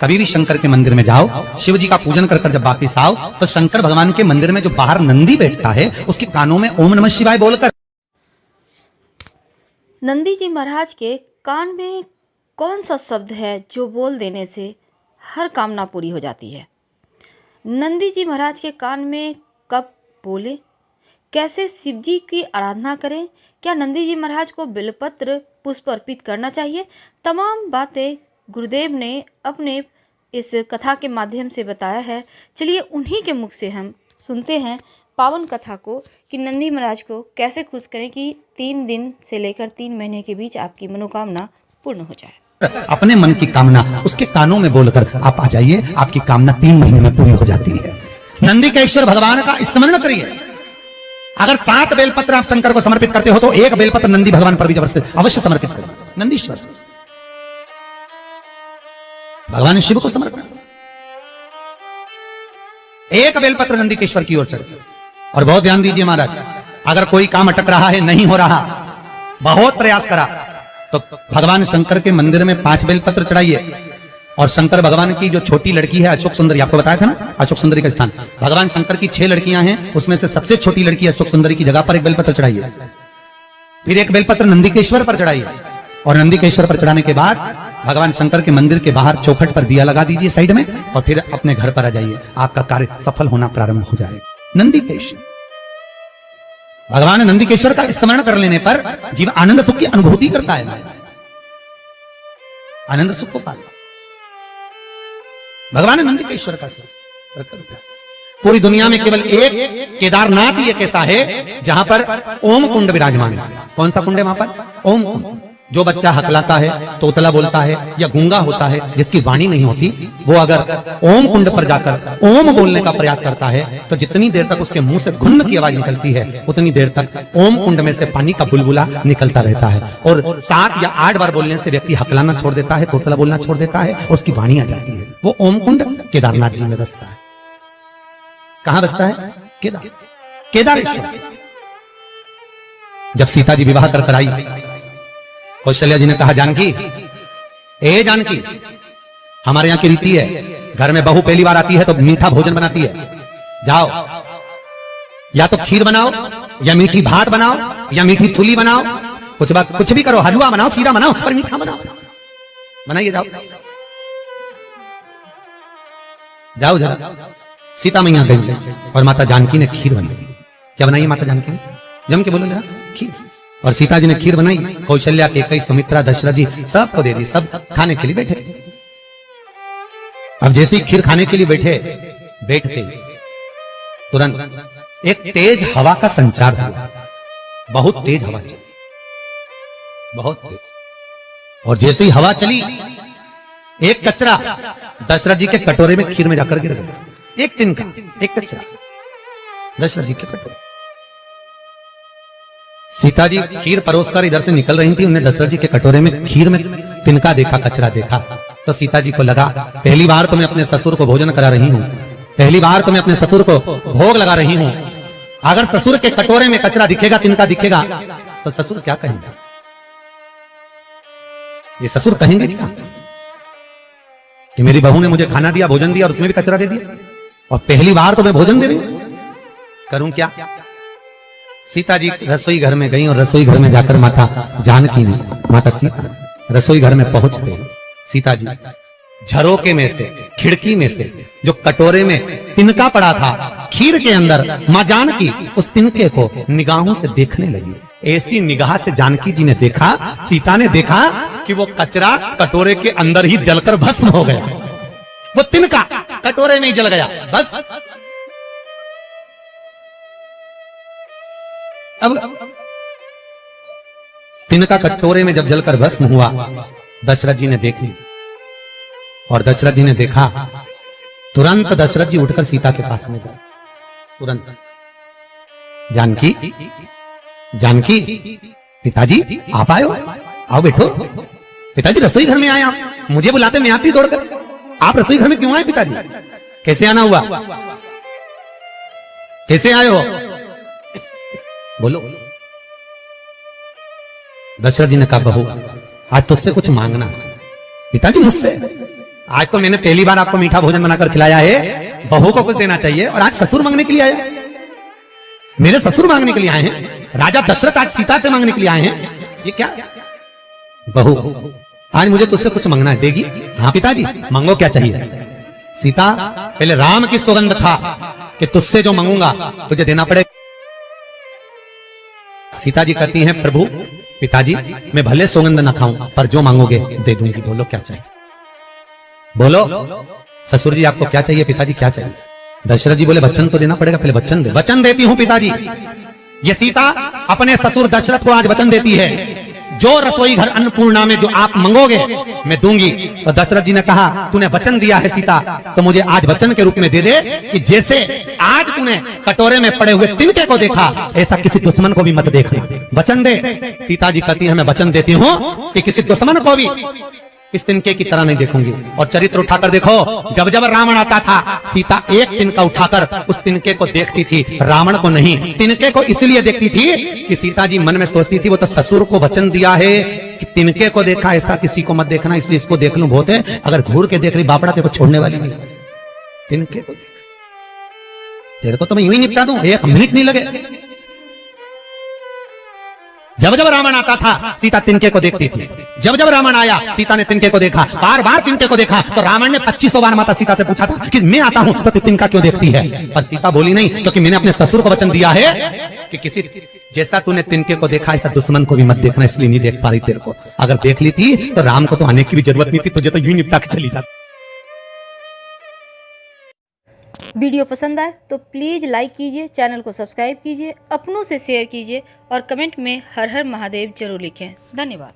कभी भी शंकर के मंदिर में जाओ, शिव जी का पूजन कर जब वापिस आओ तो शंकर भगवान के मंदिर में जो बाहर नंदी बैठता है उसके कानों में ओम नमः शिवाय बोलकर। नंदी जी महाराज के कान में कौन सा शब्द है जो बोल देने से हर कामना पूरी हो जाती है? नंदी जी महाराज के कान में कब बोले, कैसे शिव जी की आराधना करें, क्या नंदी जी महाराज को बिल्वपत्र पुष्प अर्पित करना चाहिए, तमाम बातें गुरुदेव ने अपने इस कथा के माध्यम से बताया है। चलिए उन्हीं के मुख से हम सुनते हैं पावन कथा को कि नंदी महाराज को कैसे खुश करें कि 3 दिन से लेकर 3 महीने के बीच आपकी मनोकामना पूर्ण हो जाए। अपने मन की कामना उसके कानों में बोलकर आप आ जाइए, आपकी कामना 3 महीने में पूरी हो जाती है। नंदी के ईश्वर भगवान का स्मरण करिए। अगर 7 बेलपत्र आप शंकर को समर्पित करते हो तो 1 बेलपत्र नंदी भगवान पर भी अवश्य समर्पित करिए। नंदीश्वर भगवान शिव को समर्पित, 1 बेलपत्र नंदी केश्वर की ओर चढ़े। और बहुत ध्यान दीजिए महाराज, अगर कोई काम अटक रहा है, नहीं हो रहा, बहुत प्रयास करा, तो भगवान शंकर के मंदिर में 5 बेलपत्र चढ़ाइए। और शंकर भगवान की जो छोटी लड़की है अशोक सुंदरी, आपको बताया था ना अशोक सुंदरी का स्थान, भगवान शंकर की 6 लड़कियां हैं, उसमें से सबसे छोटी लड़की अशोक सुंदरी की जगह पर 1 बेलपत्र चढ़ाइए। फिर 1 बेलपत्र नंदीकेश्वर पर चढ़ाइए। और नंदीकेश्वर पर चढ़ाने के बाद भगवान शंकर के मंदिर के बाहर चौखट पर दिया लगा दीजिए साइड में, और फिर अपने घर पर आ जाइए, आपका कार्य सफल होना प्रारंभ हो जाए। नंदीकेश्वर भगवान नंदीकेश्वर का स्मरण कर लेने पर जीव आनंद सुख की अनुभूति करता है, आनंद सुख को पाता। भगवान नंदीकेश्वर का पूरी दुनिया में केवल एक केदारनाथ ही एक ऐसा है जहां पर ओम कुंड विराजमान है। कौन सा कुंड है वहां पर? ओम कुंड। जो बच्चा हकलाता है, तोतला बोलता है या गूंगा होता है, जिसकी वाणी नहीं होती, वो अगर ओम कुंड पर जाकर ओम बोलने का प्रयास करता है तो जितनी देर तक उसके मुंह से घुन्न की आवाज निकलती है उतनी देर तक ओम कुंड में से पानी का बुलबुला निकलता रहता है। और 7 या 8 बार बोलने से व्यक्ति हकलाना छोड़ देता है, तोतला बोलना छोड़ देता है, उसकी वाणी आ जाती है। वो ओम कुंड केदारनाथ जी में बसता है। कहां बसता है? केदारेश्वर। जब सीता जी विवाह कर आई, कौशल्या जी ने कहा, जानकी, ए जानकी, हमारे यहां की रीति है, घर में बहू पहली बार आती है तो मीठा भोजन बनाती है। जाओ, या तो खीर बनाओ, या मीठी भात बनाओ, या मीठी थुली बनाओ, कुछ भी करो, हलवा बनाओ, सीरा बनाओ, पर मीठा बनाओ। बनाइए, जाओ जाओ जरा। सीता मैया गई और माता जानकी ने खीर बनाई। क्या बनाई माता जानकी ने? जम के बोलो जरा। खीर। और सीता जी ने खीर बनाई, कौशल्या, कैकेयी, सुमित्रा, दशरथ जी सबको दे दी। सब खाने के लिए बैठे। अब जैसे ही खीर खाने के लिए बैठते तुरंत एक तेज हवा का संचार हुआ। बहुत तेज हवा चली, बहुत तेज। और जैसे ही हवा चली, एक कचरा दशरथ जी के कटोरे में खीर में जाकर गिर गया। एक तिनका, एक कचरा दशरथ जी के कटोरे। सीता जी खीर परोसकर इधर से निकल रही थी, उन्हें दशरथ जी के कटोरे में खीर में तिनका देखा, कचरा देखा, तो सीता जी को लगा, पहली बार तो मैं अपने ससुर को भोजन करा रही हूं, पहली बार तो मैं अपने ससुर को भोग लगा रही हूं। अगर ससुर के कटोरे में कचरा दिखेगा, तिनका दिखेगा, तो ससुर क्या कहेंगे? ये ससुर कहेंगे क्या कि मेरी बहू ने मुझे खाना दिया, भोजन दिया और उसमें भी कचरा दे दिया, और पहली बार तो मैं भोजन दे रही हूं, करूं क्या? सीता जी रसोई घर में गई और रसोई घर में जाकर माता जानकी ने, माता सीता रसोई घर में पहुंचते सीता जी झरोके में से, खिड़की में से जो कटोरे में तिनका पड़ा था खीर के अंदर, मां जानकी उस तिनके को निगाहों से देखने लगी। ऐसी निगाह से जानकी जी ने देखा, सीता ने देखा कि वो कचरा कटोरे के अंदर ही जलकर भस्म हो गया। वो तिनका कटोरे में ही जल गया, बस। अब तिनका कटोरे में जब जलकर भस्म हुआ, दशरथ जी ने देख ली। और दशरथ जी ने देखा, तुरंत दशरथ जी उठकर सीता के पास में गए। तुरंत, जानकी, जानकी, पिताजी आप आए हो, आओ बैठो। पिताजी रसोई घर में आए, आप मुझे बुलाते, मैं आती दौड़कर, आप रसोई घर में क्यों आए पिताजी? कैसे आना हुआ? कैसे आए हो? बोलो। दशरथ जी ने कहा, बहू आज तुझसे कुछ मांगना है। पिताजी मुझसे? आज तो मैंने पहली बार आपको मीठा भोजन बनाकर खिलाया है, बहू को कुछ देना चाहिए, और आज ससुर मांगने के लिए आया। मेरे ससुर मांगने के लिए आए हैं, राजा दशरथ आज सीता से मांगने के लिए आए हैं। ये क्या बहू, आज मुझे तुझसे कुछ मांगना है, देगी? हाँ पिताजी, मांगो, क्या चाहिए? सीता, पहले राम की सौगंध था कि तुझसे जो मांगूंगा तुझे देना पड़ेगा। सीता जी कहती हैं, प्रभु पिताजी, मैं भले सौगंध न खाऊं पर जो मांगोगे दे दूंगी, बोलो क्या चाहिए? बोलो ससुर जी, आपको क्या चाहिए? पिताजी क्या चाहिए? दशरथ जी बोले, वचन तो देना पड़ेगा, पहले वचन दे। वचन देती हूं पिताजी। ये सीता अपने ससुर दशरथ को आज वचन देती है, जो रसोई घर अन्नपूर्णा में जो आप मांगोगे मैं दूंगी। तो दशरथ जी ने कहा, तूने वचन दिया है सीता, तो मुझे आज वचन के रूप में दे दे कि जैसे आज तूने कटोरे में पड़े हुए तिनके को देखा, ऐसा किसी दुश्मन को भी मत देखना, वचन दे। सीता जी कहती है, मैं वचन देती हूं कि किसी दुश्मन को भी इस तिनके की तरह नहीं देखूंगी। और चरित्र उठाकर देखो, जब जब रावण आता था, सीता एक तिनका उठाकर उस तिनके को देखती थी, रावण को नहीं। तिनके को इसलिए देखती थी कि सीता जी मन में सोचती थी, वो तो ससुर को वचन दिया है कि तिनके को देखा, ऐसा किसी को मत देखना, इसलिए इसको देख लूं बहुत है। अगर घूर के देख रही बापड़ा तेरे को छोड़ने वाली नहीं, तिनके को देख, तेरे को तो मैं यूं ही निपटा दूं, एक मिनट नहीं लगे। जब जब रावण आता था सीता तिनके को देखती थी, जब जब रावण आया सीता ने तिनके को देखा, बार बार तिनके को देखा। तो रावण ने 2500 बार माता सीता से पूछा था कि मैं आता हूं तो तू तिनका क्यों देखती है? पर सीता बोली नहीं, क्योंकि मैंने अपने ससुर को वचन दिया है कि किसी जैसा तूने तिनके को देखा ऐसा दुश्मन को भी मत देखना, इसलिए नहीं देख पा रही तेरे को। अगर देख ली थी तो राम को तो आने की भी जरूरत नहीं थी, तुझे तो यूं निपटा के चली जाती। वीडियो पसंद आए तो प्लीज़ लाइक कीजिए, चैनल को सब्सक्राइब कीजिए, अपनों से शेयर कीजिए और कमेंट में हर हर महादेव जरूर लिखें। धन्यवाद।